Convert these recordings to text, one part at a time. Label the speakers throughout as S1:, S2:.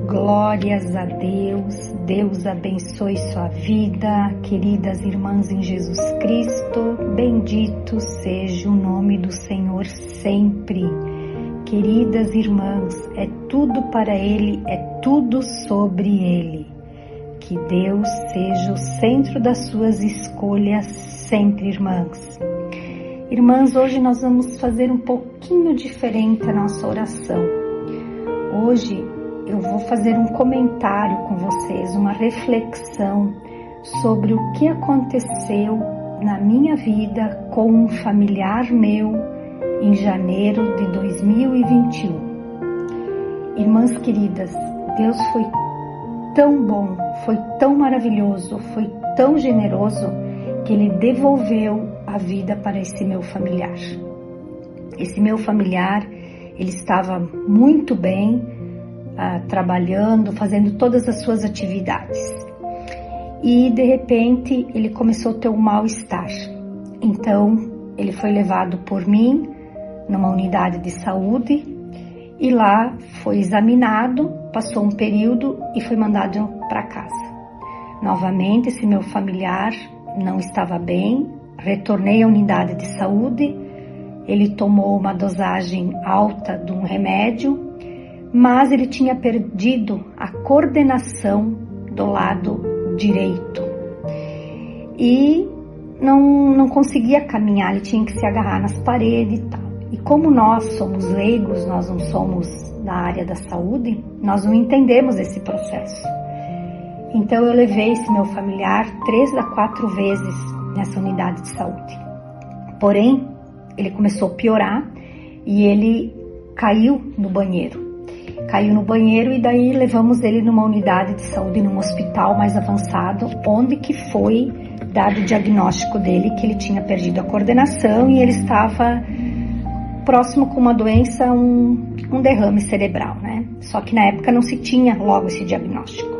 S1: Glórias a Deus, Deus abençoe sua vida, queridas irmãs em Jesus Cristo, bendito seja o nome do Senhor sempre. Queridas irmãs, é tudo para Ele, é tudo sobre Ele. Que Deus seja o centro das suas escolhas sempre, irmãs. Irmãs, hoje nós vamos fazer um pouquinho diferente a nossa oração. Hoje eu vou fazer um comentário com vocês, uma reflexão sobre o que aconteceu na minha vida com um familiar meu em janeiro de 2021. Irmãs queridas, Deus foi tão bom, foi tão maravilhoso, foi tão generoso que Ele devolveu a vida para esse meu familiar. Esse meu familiar, ele estava muito bem, trabalhando, fazendo todas as suas atividades. E de repente ele começou a ter um mal-estar. Então ele foi levado por mim numa unidade de saúde e lá foi examinado, passou um período e foi mandado para casa. Novamente esse meu familiar não estava bem, retornei à unidade de saúde, ele tomou uma dosagem alta de um remédio, mas ele tinha perdido a coordenação do lado direito e não conseguia caminhar, ele tinha que se agarrar nas paredes e tal. E como nós somos leigos, nós não somos da área da saúde, nós não entendemos esse processo. Então eu levei esse meu familiar 3 a 4 vezes nessa unidade de saúde. Porém, ele começou a piorar e ele caiu no banheiro. Caiu no banheiro e daí levamos ele numa unidade de saúde, num hospital mais avançado, onde que foi dado o diagnóstico dele que ele tinha perdido a coordenação e ele estava próximo com uma doença, um derrame cerebral, né? Só que na época não se tinha logo esse diagnóstico.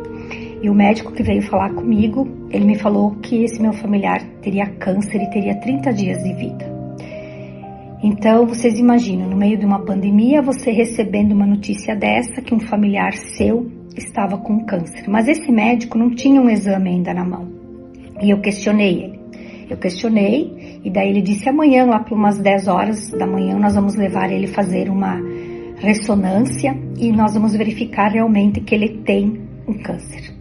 S1: E o médico que veio falar comigo, ele me falou que esse meu familiar teria câncer e teria 30 dias de vida. Então, vocês imaginam, no meio de uma pandemia, você recebendo uma notícia dessa, que um familiar seu estava com câncer. Mas esse médico não tinha um exame ainda na mão. E eu questionei ele. E daí ele disse, amanhã, lá por umas 10 horas da manhã, nós vamos levar ele fazer uma ressonância e nós vamos verificar realmente que ele tem um câncer.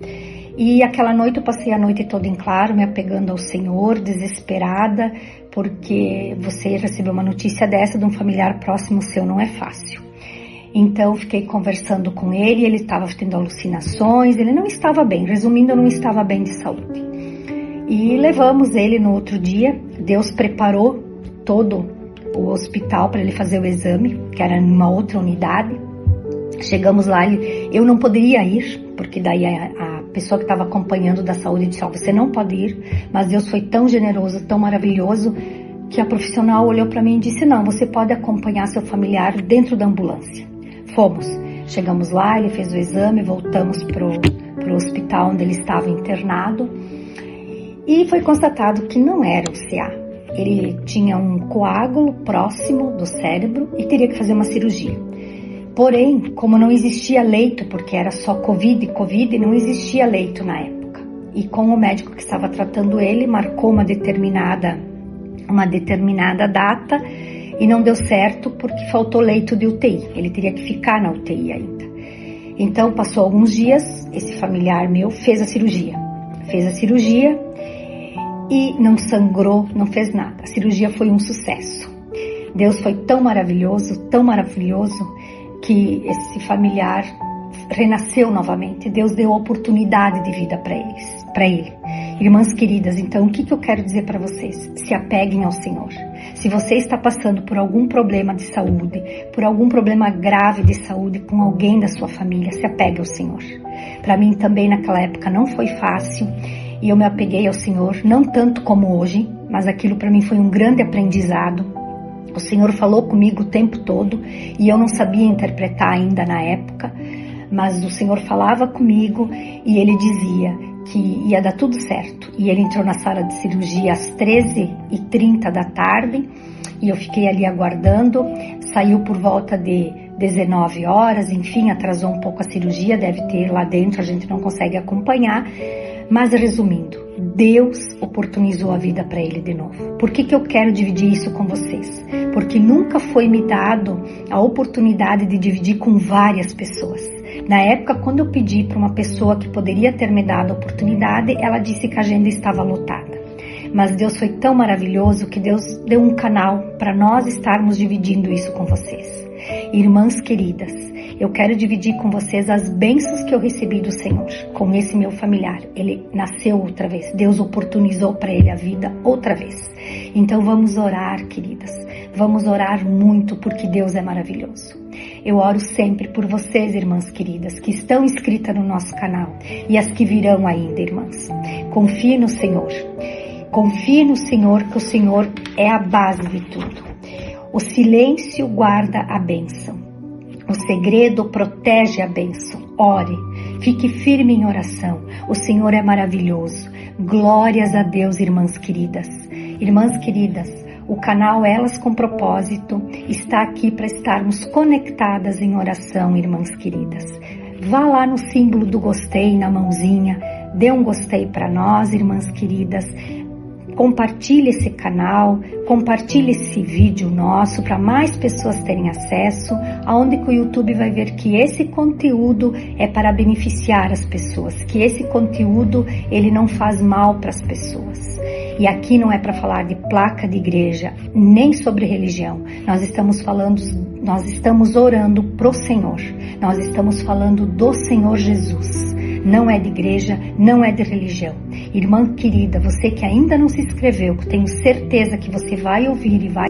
S1: E aquela noite eu passei a noite toda em claro, me apegando ao Senhor, desesperada, porque você receber uma notícia dessa de um familiar próximo seu não é fácil. Então fiquei conversando com ele, ele estava tendo alucinações, ele não estava bem, resumindo, não estava bem de saúde. E levamos ele no outro dia, Deus preparou todo o hospital para ele fazer o exame, que era numa outra unidade. Chegamos lá, eu não poderia ir, porque daí a pessoa que estava acompanhando da saúde disse, você não pode ir, mas Deus foi tão generoso, tão maravilhoso, que a profissional olhou para mim e disse, não, você pode acompanhar seu familiar dentro da ambulância. Fomos, chegamos lá, ele fez o exame, voltamos pro hospital onde ele estava internado, e foi constatado que não era o CA. Ele tinha um coágulo próximo do cérebro e teria que fazer uma cirurgia. Porém, como não existia leito, porque era só Covid, não existia leito na época. E com o médico que estava tratando ele, marcou uma determinada data e não deu certo porque faltou leito de UTI. Ele teria que ficar na UTI ainda. Então, passou alguns dias, esse familiar meu fez a cirurgia. E não sangrou, não fez nada. A cirurgia foi um sucesso. Deus foi tão maravilhoso, que esse familiar renasceu novamente. Deus deu oportunidade de vida para ele. Irmãs queridas, então o que eu quero dizer para vocês? Se apeguem ao Senhor. Se você está passando por algum problema de saúde, por algum problema grave de saúde com alguém da sua família, se apegue ao Senhor. Para mim também naquela época não foi fácil e eu me apeguei ao Senhor, não tanto como hoje, mas aquilo para mim foi um grande aprendizado. O Senhor falou comigo o tempo todo e eu não sabia interpretar ainda na época, mas o Senhor falava comigo e Ele dizia que ia dar tudo certo. E Ele entrou na sala de cirurgia às 13h30 da tarde e eu fiquei ali aguardando. Saiu por volta de 19 horas, enfim, atrasou um pouco a cirurgia, deve ter lá dentro, a gente não consegue acompanhar. Mas resumindo, Deus oportunizou a vida para ele de novo. Por que eu quero dividir isso com vocês? Porque nunca foi me dado a oportunidade de dividir com várias pessoas. Na época, quando eu pedi para uma pessoa que poderia ter me dado a oportunidade, ela disse que a agenda estava lotada. Mas Deus foi tão maravilhoso que Deus deu um canal para nós estarmos dividindo isso com vocês. Irmãs queridas, eu quero dividir com vocês as bênçãos que eu recebi do Senhor com esse meu familiar. Ele nasceu outra vez, Deus oportunizou para ele a vida outra vez. Então vamos orar, queridas, vamos orar muito porque Deus é maravilhoso. Eu oro sempre por vocês, irmãs queridas, que estão inscritas no nosso canal e as que virão ainda, irmãs. Confie no Senhor. Confie no Senhor, que o Senhor é a base de tudo. O silêncio guarda a bênção. O segredo protege a bênção. Ore, fique firme em oração. O Senhor é maravilhoso. Glórias a Deus, irmãs queridas. Irmãs queridas, o canal Elas com Propósito está aqui para estarmos conectadas em oração, irmãs queridas. Vá lá no símbolo do gostei na mãozinha, dê um gostei para nós, irmãs queridas. Compartilhe esse canal, compartilhe esse vídeo nosso para mais pessoas terem acesso, aonde que o YouTube vai ver que esse conteúdo é para beneficiar as pessoas, que esse conteúdo ele não faz mal para as pessoas. E aqui não é para falar de placa de igreja, nem sobre religião. Nós estamos orando pro Senhor. Nós estamos falando do Senhor Jesus. Não é de igreja, não é de religião. Irmã querida, você que ainda não se inscreveu, que tenho certeza que você vai ouvir e vai